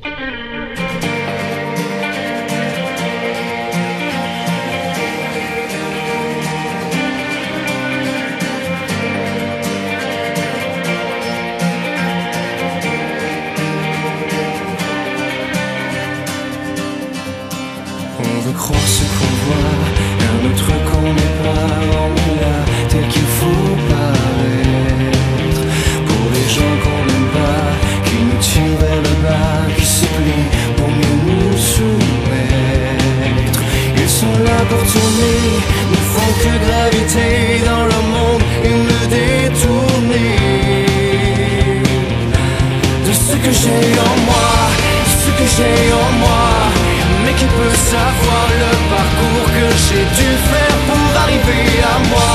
On veut croire ce qu'on voit, un autre qu'on n'est pas, on est là tel qu'il faut paraître. Pour les gens qu'on n'aime pas, qui nous tirent vers le bas, qui se plient pour mieux nous soumettre. Ils sont là pour tourner, ne font que graviter dans le monde et me détourner de ce que j'ai en moi, de ce que j'ai en moi. Mais qui peut savoir le parcours que j'ai dû faire pour arriver à moi,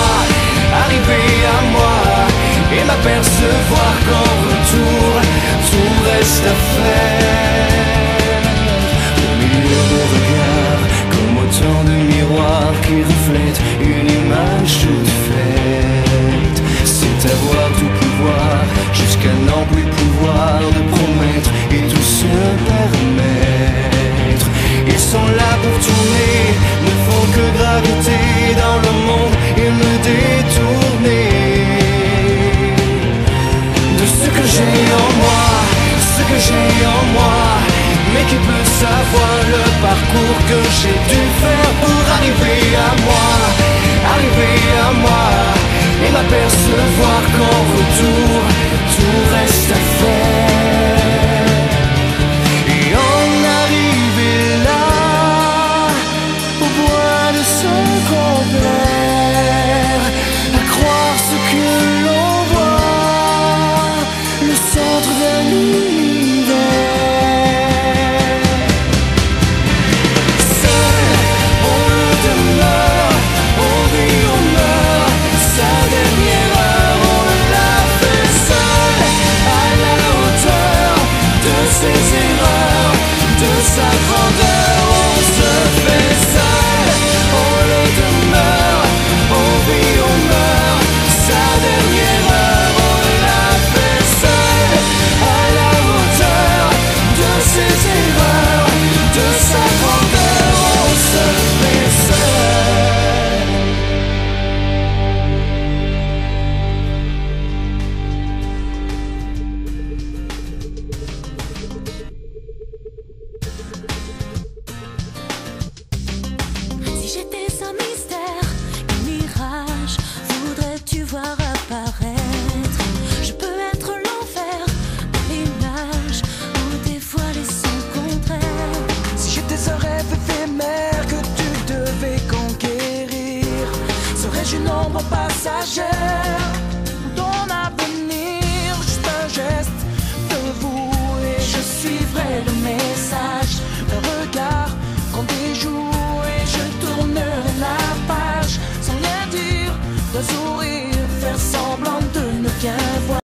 et m'apercevoir qu'en retour, tout reste à faire. Au milieu de nos regards, comme autant de miroirs qui reflètent une image toute faite. C'est avoir tout pouvoir, jusqu'à n'en plus pouvoir, de promettre et tout se permettre. Ils sont là pour tourner, ne font que graviter dans le monde et me détourner de ce que j'ai en moi, ce que j'ai en moi. Mais qui peut savoir le parcours que j'ai dû faire pour arriver à moi, et m'apercevoir qu'en retour, tout reste à faire. Et en arriver là, au bois de se complaire, à croire ce que l'on voit, le centre de l'univers. Seul, on le demeure, on vit, on meurt, sa dernière heure, on l'a fait seul, à la hauteur de ses erreurs, de sa grandeur. On se fait seul, on le demeure, on vit, on meurt, sa dernière heure, on l'a fait seul, à la hauteur de ses erreurs, de sa grandeur. On se fait seul. Si j'étais un mystère, un mirage, voudrais-tu voir apparaître? Je peux être l'enfer, l'image ou dévoiler son contraire. Si j'étais un rêve éphémère que tu devais conquérir, serais-je une ombre passagère?